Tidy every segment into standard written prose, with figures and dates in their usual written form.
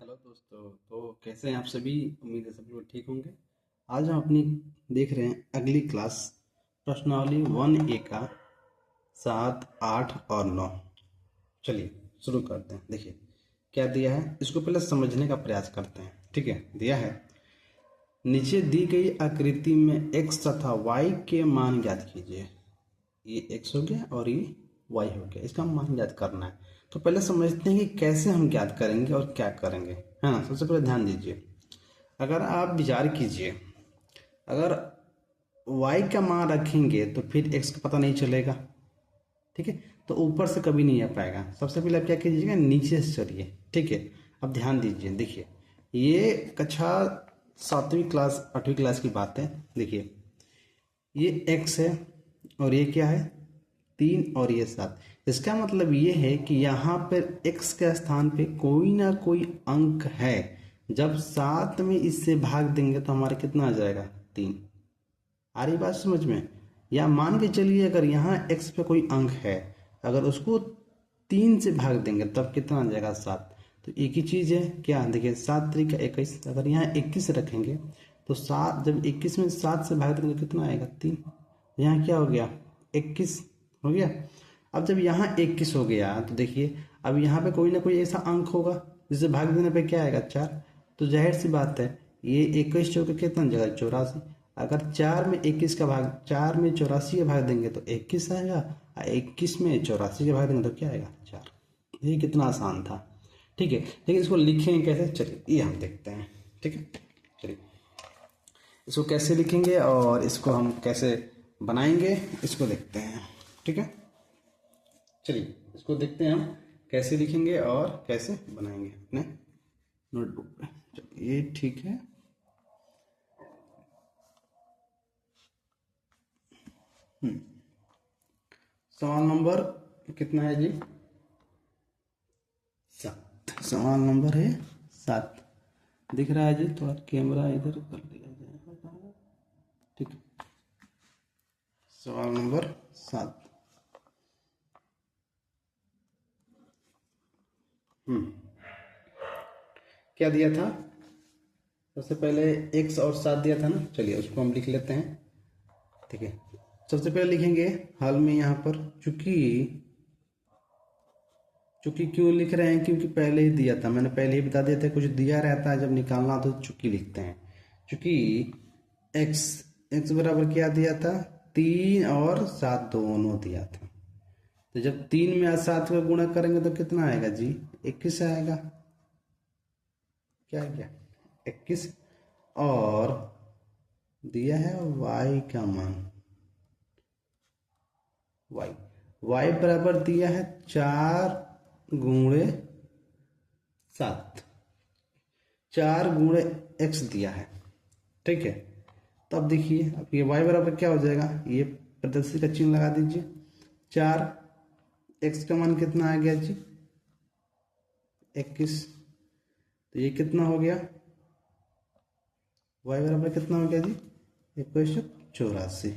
Hello दोस्तों। तो कैसे हैं आप सभी? उम्मीद है सभी लोग ठीक होंगे। आज हम अपनी देख रहे हैं अगली क्लास प्रश्नावली 1A का 7, 8 और 9। चलिए शुरू करते हैं। देखिए क्या दिया है, इसको पहले समझने का प्रयास करते हैं। ठीक है, दिया है नीचे दी गई आकृति में x तथा y के मान ज्ञात कीजिए। ये x हो गया और ये y हो गया, इसका मान ज्ञात करना है। तो पहले समझते हैं कि कैसे हम ज्ञात करेंगे और क्या करेंगे, है ना। सबसे पहले ध्यान दीजिए, अगर आप विचार कीजिए, अगर y का मान रखेंगे तो फिर x का पता नहीं चलेगा। ठीक है, तो ऊपर से कभी नहीं आ पाएगा। सबसे पहले आप क्या कीजिएगा, नीचे से चलिए। ठीक है, अब ध्यान दीजिए। देखिए ये कक्षा 7वीं क्लास 8वीं क्लास की बात है। देखिए ये x है और ये क्या है 3 और ये 7। इसका मतलब ये है कि यहाँ पर x के स्थान पे कोई ना कोई अंक है। जब 7 में इससे भाग देंगे तो हमारा कितना आ जाएगा 3। आ रही बात समझ में? या मान के चलिए अगर यहाँ x पे कोई अंक है, अगर उसको 3 से भाग देंगे तब कितना आ जाएगा 7। तो एक ही चीज़ है क्या, देखिए 7 3 21। अगर यहाँ 21 रखेंगे तो 7, जब 21 में 7 से भाग देंगे तो कितना आएगा 3। यहाँ क्या हो गया 21 हो गया। अब जब यहाँ 21 हो गया तो देखिए अब यहाँ पे कोई ना कोई ऐसा अंक होगा जिसे भाग देने पे क्या आएगा 4। तो जाहिर सी बात है ये 21 चौके कितना जगह 84। अगर 4 में 21 का भाग 4 में 84 का भाग देंगे तो 21 आएगा, और 21 में 84 का भाग देंगे तो क्या आएगा 4। ये कितना आसान था। ठीक है, लेकिन इसको लिखेंगे कैसे, चलिए ये हम देखते हैं। ठीक है, चलिए इसको कैसे लिखेंगे और इसको हम कैसे बनाएंगे इसको देखते हैं। ठीक है, चलिए इसको देखते हैं हम कैसे लिखेंगे और कैसे बनाएंगे अपने नोटबुक पे। चलिए ये ठीक है। सवाल नंबर कितना है जी? 7। सवाल नंबर है 7। दिख रहा है जी? थोड़ा कैमरा इधर कर लिया जाए। ठीक है, सवाल नंबर 7। क्या दिया था? सबसे पहले x और 7 दिया था ना। चलिए उसको हम लिख लेते हैं। ठीक है, सबसे पहले लिखेंगे हाल में यहाँ पर चूंकि चूंकि क्यों लिख रहे हैं, क्योंकि पहले ही दिया था। मैंने पहले ही बता दिया था कुछ दिया रहता है जब निकालना तो चूंकि लिखते हैं। चूंकि x बराबर क्या दिया था 3 और 7 दोनों दिया था। तो जब 3 में 7 का गुणा करेंगे तो कितना आएगा जी 21 आएगा। क्या है क्या 21। और दिया है y का मान, y बराबर दिया है 4 गुणे 7, 4 गुणे x दिया है। ठीक है, तब देखिए अब ये y बराबर क्या हो जाएगा, ये प्रदर्शित का चिन्ह लगा दीजिए। 4 x का मान कितना आ गया जी 21। तो ये कितना हो गया y बराबर कितना हो गया जी 2184।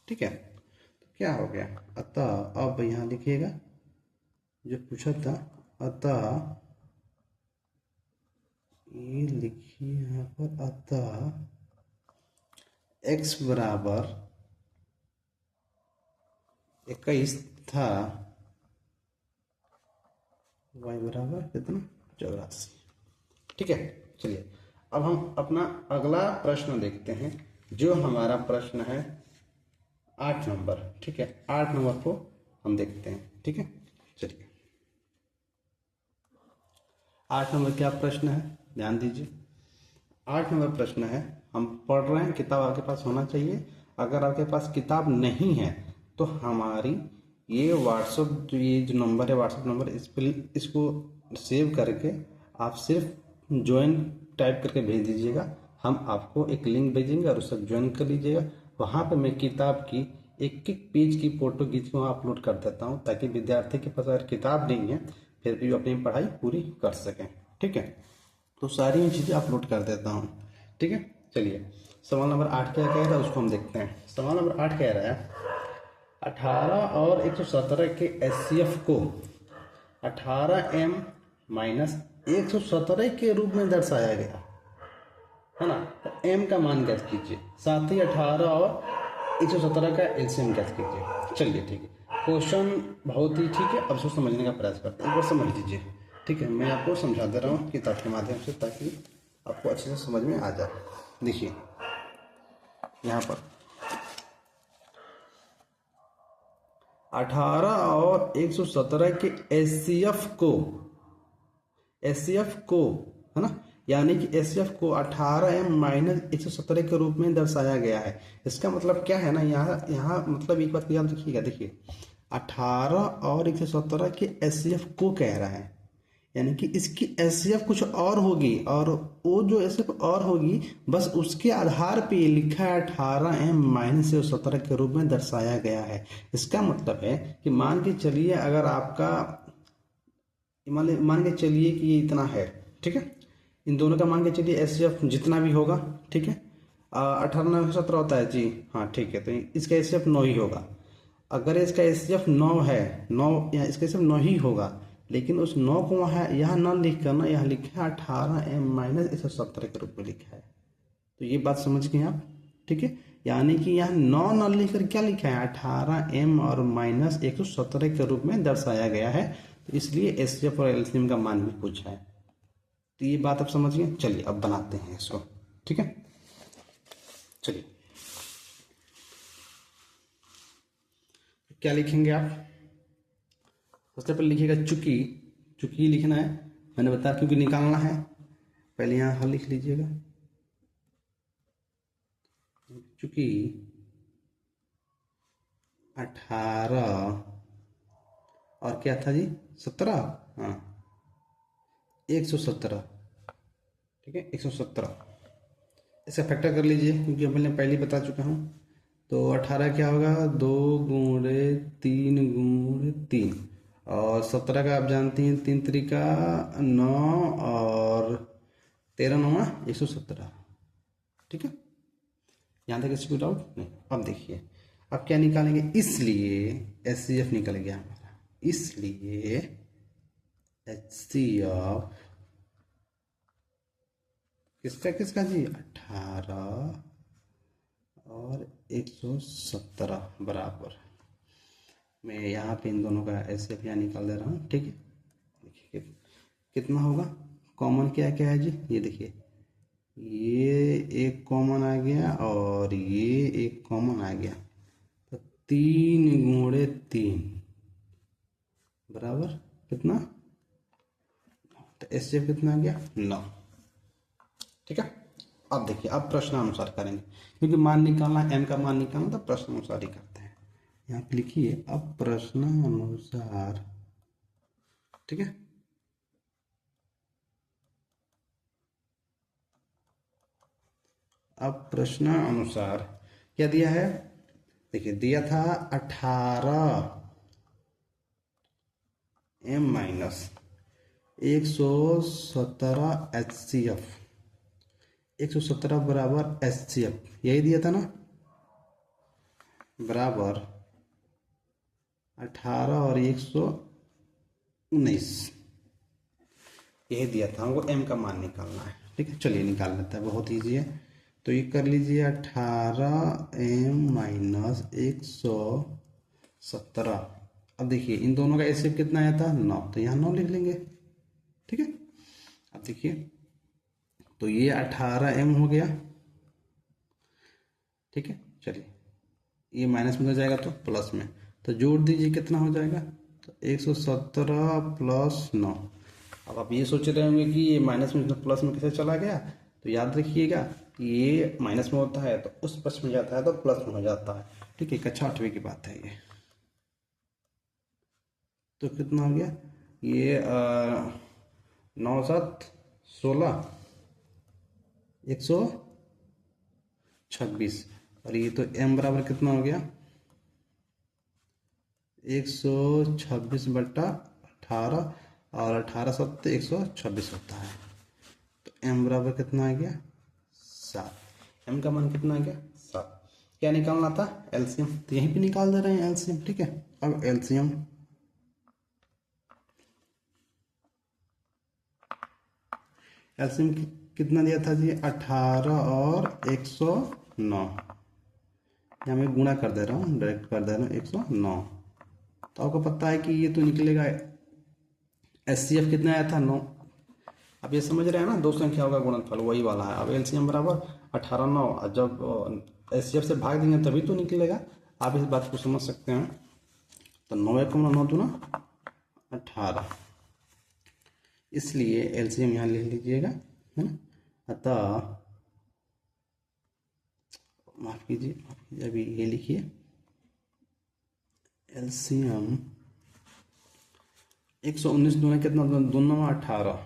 ठीक है, तो क्या हो गया, अतः अब यहाँ लिखिएगा जो पूछा था। अतः ये लिखिए यहाँ पर, अतः x बराबर 21 था, y बराबर कितना 84। ठीक है, चलिए अब हम अपना अगला प्रश्न देखते हैं जो हमारा प्रश्न है 8 नंबर। ठीक है, 8 नंबर को हम देखते हैं। ठीक है, चलिए 8 नंबर क्या प्रश्न है, ध्यान दीजिए। 8 नंबर प्रश्न है, हम पढ़ रहे हैं, किताब आपके पास होना चाहिए। अगर आपके पास किताब नहीं है तो हमारी ये व्हाट्सअप ये जो नंबर है व्हाट्सअप नंबर, इस पर इसको सेव करके आप सिर्फ ज्वाइन टाइप करके भेज दीजिएगा। हम आपको एक लिंक भेजेंगे और उसे ज्वाइन कर लीजिएगा। वहाँ पे मैं किताब की एक एक पेज की फ़ोटो खींच के वहाँ अपलोड कर देता हूँ, ताकि विद्यार्थी के पास अगर किताब नहीं है फिर भी अपनी पढ़ाई पूरी कर सकें। ठीक है, तो सारी चीज़ें अपलोड कर देता हूँ। ठीक है, चलिए सवाल नंबर 8 क्या कह रहा है उसको हम देखते हैं। सवाल नंबर 8 कह रहा है 18 और 117 के एचसीएफ को 18m माइनस 117 के रूप में दर्शाया गया है ना। तो m का मान ज्ञात कीजिए, साथ ही 18 और 117 का एलसीएम ज्ञात कीजिए। चलिए ठीक है, क्वेश्चन बहुत ही ठीक है। अब इसको समझने का प्रयास करते हैं, एक बार समझ लीजिए। ठीक है, मैं आपको समझा दे रहा हूँ किताब के माध्यम से, ताकि आपको अच्छे से समझ में आ जाए। देखिए यहाँ पर 18 और 117 के एचसीएफ को है ना, यानी कि एचसीएफ को 18m माइनस 117 के रूप में दर्शाया गया है। इसका मतलब क्या है ना, यहाँ मतलब एक बात याद रखिएगा। देखिए 18 और 117 के एचसीएफ को कह रहा है, यानी कि इसकी एचसीएफ कुछ और होगी, और वो जो एचसीएफ और होगी बस उसके आधार पे लिखा है 18m माइनस 117 के रूप में दर्शाया गया है। इसका मतलब है कि मान के चलिए, अगर आपका मान के चलिए कि ये इतना है, ठीक है, इन दोनों का मान के चलिए एचसीएफ जितना भी होगा, ठीक है, 18 9 17 होता है जी, हाँ ठीक है, तो इसका एचसीएफ 9 ही होगा। अगर इसका एचसीएफ 9 है, 9 या इसका एचसीएफ 9 ही होगा, लेकिन उस 9 को वहाँ यहाँ न लिख कर ना यहाँ लिखा है 18m माइनस 117 के रूप में लिखा है। तो ये बात समझ गए आप, ठीक है। यानी कि यहाँ 9 न लिख कर क्या लिखा है, 18m और माइनस 117 के रूप में दर्शाया गया है। तो इसलिए एचसीएफ और एलसीएम का मान भी पूछा है। तो ये बात आप समझ गए। चलिए अब बनाते हैं इसको, ठीक है। चलिए क्या लिखेंगे आप, सबसे पहले लिखिएगा चूंकि लिखना है, मैंने बताया क्योंकि निकालना है। पहले यहाँ हल लिख लीजिएगा, चूंकि 18 और क्या था जी 17, हाँ 117, ठीक है 117, इसका फैक्टर कर लीजिए क्योंकि मैंने पहले बता चुका हूँ। तो 18 क्या होगा, 2 गुणे 3 गुणे 3, और 17 का आप जानती हैं 3 तरीका 9 और 13 9 117, ठीक है। यहाँ तक किसी को डाउट नहीं। अब देखिए अब क्या निकालेंगे, इसलिए एचसीएफ निकल गया हमारा, इसलिए एचसीएफ किसका जी 18 और 117 बराबर, मैं यहाँ पे इन दोनों का एचसीएफ यहाँ निकाल दे रहा हूँ, ठीक है। देखिए कितना होगा, कॉमन क्या क्या है जी, ये देखिए ये एक कॉमन आ गया और ये एक कॉमन आ गया, तो 3 गुणे 3 बराबर कितना, तो एचसीएफ कितना आ गया 9, ठीक है। अब देखिए अब प्रश्नानुसार करेंगे, क्योंकि मान निकालना m का मान निकालना तो प्रश्नानुसार ही करते हैं। यहाँ पे लिखिए अब प्रश्नानुसार, ठीक है। अब प्रश्नानुसार क्या दिया है, देखिए दिया था 18m माइनस 117 एचसीएफ, 117 बराबर एचसीएफ, यही दिया था ना, बराबर 18 और 119, यही दिया था हमको। m का मान निकालना है, ठीक है। चलिए निकाल लेते हैं, बहुत ईजी है। तो ये कर लीजिए 18m माइनस 117। अब देखिए इन दोनों का एचसीएफ कितना आया था 9, तो यहाँ 9 लिख लेंगे, ठीक है। अब देखिए तो ये 18m हो गया, ठीक है। चलिए ये माइनस में हो जाएगा तो प्लस में, तो जोड़ दीजिए कितना हो जाएगा, तो 117 प्लस 9। अब आप ये सोच रहे होंगे कि ये माइनस में प्लस में कैसे चला गया, तो याद रखिएगा कि ये माइनस में होता है तो उस पक्ष में जाता है तो प्लस में हो जाता है, ठीक है। कक्षा 8वीं की बात है ये। तो कितना हो गया ये 9 7 16 126, और ये तो m बराबर कितना हो गया 126 बटा 18, और 18 7 126 होता है, तो m बराबर कितना आ गया 7, m का मान कितना आ गया 7। क्या निकालना था एलसीएम, तो यहीं पे निकाल दे रहे हैं एलसीएम, ठीक है। अब एलसीएम एलसीएम कितना दिया था जी, 18 और 109। यहाँ मैं गुणा कर दे रहा हूँ, डायरेक्ट कर दे रहा हूँ 109। तो आपको पता है कि ये तो निकलेगा, एचसीएफ कितना आया था 9। अब ये समझ रहे हैं ना, दो संख्याओं का गुणनफल वही वाला है। अब एलसीएम बराबर 18 9, जब एचसीएफ से भाग देंगे तभी तो निकलेगा। आप इस बात को समझ सकते हैं। तो 9 1 9 दूना 18, इसलिए एलसीएम यहाँ लिख लीजिएगा, है ना। अतः माफ कीजिए, अभी ये लिखिए, एलसीएम 119 दूना कितना, दोनों 18,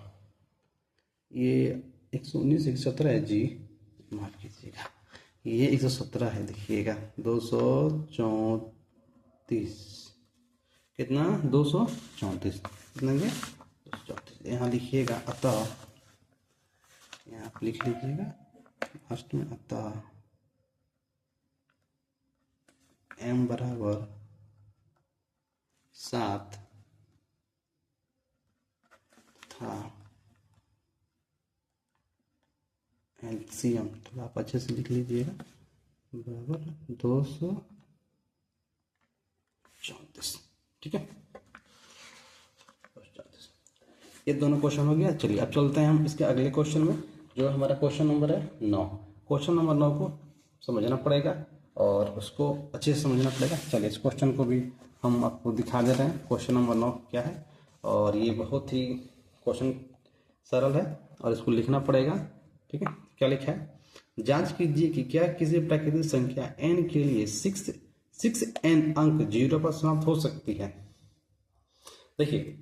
ये 119 117 है जी, माफ कीजिएगा, ये 117 है, देखिएगा 234, कितना 234, कितना ये 234, यहाँ लिखिएगा। अतः यहाँ आप लिख लीजिएगा लास्ट में, अतः m बराबर 7 था एलसीएम, थोड़ा आप अच्छे से लिख लीजिएगा, बराबर 234, ठीक है 234। ये दोनों क्वेश्चन हो गया। चलिए अब चलते हैं हम इसके अगले क्वेश्चन में, जो हमारा क्वेश्चन नंबर है 9। क्वेश्चन नंबर 9 को समझना पड़ेगा और उसको अच्छे से समझना पड़ेगा। चलिए इस क्वेश्चन को भी हम आपको दिखा दे रहे हैं, क्वेश्चन नंबर 9 क्या है। और ये बहुत ही क्वेश्चन सरल है और इसको लिखना पड़ेगा, ठीक है। क्या लिखा है, जांच कीजिए कि क्या किसी प्राकृतिक संख्या n के लिए 6n अंक 0 पर समाप्त हो सकती है। देखिए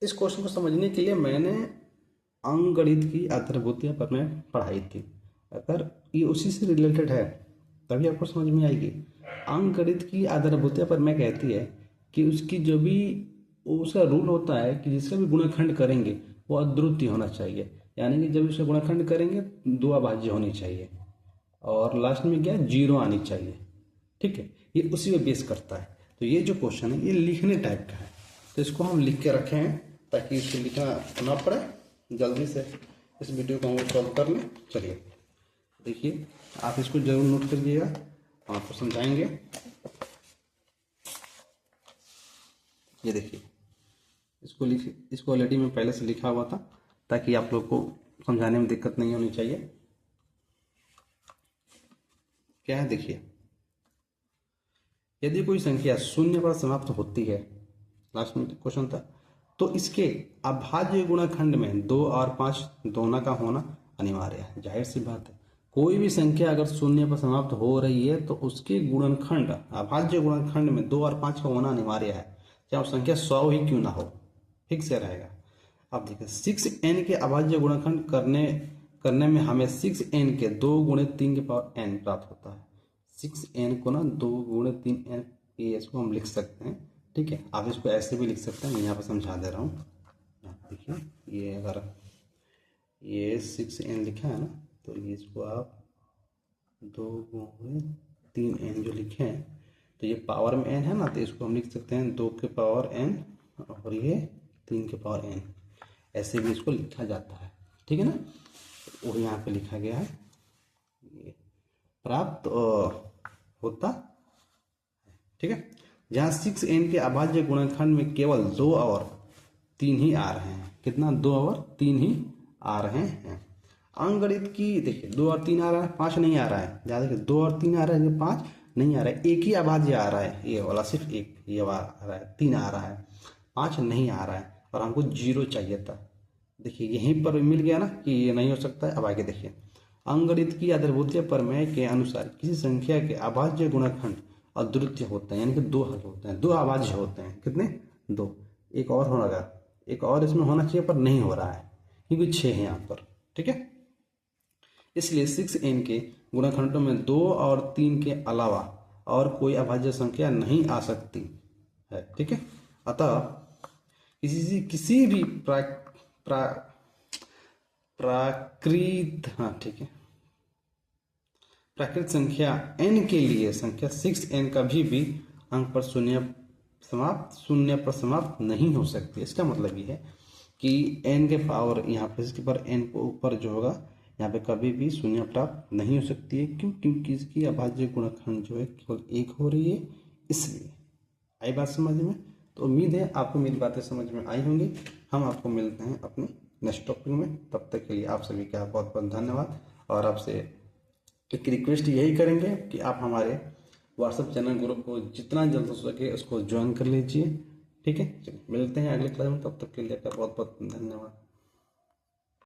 इस क्वेश्चन को समझने के लिए मैंने अंकगणित की आधारभूतियां पर मैं पढ़ाई थी, अगर ये उसी से रिलेटेड है तभी आपको समझ में आएगी। अंकगणित की आधारभूतियां पर मैं कहती है कि उसकी जो भी उसका रूल होता है कि जिसका भी गुणनखंड करेंगे वो अद्वितीय होना चाहिए, यानी कि जब इसका गुणनखंड करेंगे 2 अभाज्य होनी चाहिए और लास्ट में क्या 0 आनी चाहिए, ठीक है। ये उसी पे बेस करता है। तो ये जो क्वेश्चन है ये लिखने टाइप का है, तो इसको हम लिख के रखे हैं ताकि इसे लिखना ना पड़े, जल्दी से इस वीडियो को हम सॉल्व कर लें। चलिए देखिए, आप इसको जरूर नोट करिएगा, हम आपको समझाएंगे। ये देखिए इसको ऑलरेडी मैं पहले से लिखा हुआ था ताकि आप लोग को समझाने में दिक्कत नहीं होनी चाहिए। क्या है देखिए, यदि कोई संख्या 0 पर समाप्त होती है, लास्ट में क्वेश्चन था, तो इसके अभाज्य गुणनखंड में 2 और 5 दोनों का होना अनिवार्य है। जाहिर सी बात है, कोई भी संख्या अगर 0 पर समाप्त हो रही है तो उसके गुणनखंड, अभाज्य गुणनखंड में 2 और 5 का होना अनिवार्य है, चाहे वो संख्या 100 ही क्यों ना हो, ठीक से रहेगा। अब देखिए 6n के अभाज्य गुणनखंड करने में हमें 6n के 2 गुणे 3 के पावर n प्राप्त होता है। 6n को ना 2 गुणे 3n, ये इसको हम लिख सकते हैं, ठीक है। आप इसको ऐसे भी लिख सकते हैं, मैं यहाँ पर समझा दे रहा हूँ। देखिए ये अगर ये 6n लिखा है ना, तो ये इसको आप 2 गुणे 3n जो लिखे हैं, तो ये पावर में n है ना, तो इसको हम लिख सकते हैं 2 के पावर n और ये 3 के पावर n, ऐसे भी इसको लिखा जाता है, ठीक है ना। वो यहाँ पे लिखा गया है, ये प्राप्त होता, ठीक है। जहाँ 6n के अभाज्य गुणनखंड में केवल 2 और 3 ही आ रहे हैं, कितना 2 और 3 ही आ रहे हैं। अंकगणित की देखिए 2 और 3 आ रहा है, 5 नहीं आ रहा है, ज़्यादा देखिए 2 और 3 आ रहा है, 5 नहीं आ रहा है, एक ही अभाज्य आ रहा है, ये वाला सिर्फ एक ये आ रहा है, 3 आ रहा है, 5 नहीं आ रहा है और हमको 0 चाहिए था। देखिए यहीं पर मिल गया ना कि ये नहीं हो सकता है। अब आगे देखिए, अंकगणित की आधारभूतिय प्रमेय के अनुसार किसी संख्या के अभाज्य गुणनखंड अद्वितीय होते हैं, यानी कि 2 हल होते हैं, 2 अभाज्य होते हैं, कितने 2, एक और होगा, एक और इसमें होना चाहिए पर नहीं हो रहा है क्योंकि 6 है यहाँ पर, ठीक है। इसलिए 6n के गुणनखंडों में 2 और 3 के अलावा और कोई अभाज्य संख्या नहीं आ सकती है, ठीक है। अतः किसी भी प्राकृत संख्या n के लिए संख्या 6n कभी भी अंक पर शून्य पर समाप्त नहीं हो सकती। इसका मतलब ये है कि n के पावर यहाँ पे इसके पर n को ऊपर जो होगा यहाँ पे कभी भी शून्य प्राप्त नहीं हो सकती है। क्यों? क्योंकि इसकी अभाज्य गुणनखंड जो है केवल एक हो रही है, इसलिए। आई बात समझ में? तो उम्मीद है आपको मेरी बातें समझ में आई होंगी। हम आपको मिलते हैं अपने नेक्स्ट टॉपिक में। तब तक के लिए आप सभी का बहुत बहुत धन्यवाद। और आपसे एक रिक्वेस्ट यही करेंगे कि आप हमारे व्हाट्सएप चैनल ग्रुप को जितना जल्द हो सके उसको ज्वाइन कर लीजिए। ठीक है, चलिए मिलते हैं अगले क्लास में। तब तक के लिए आपका बहुत बहुत धन्यवाद।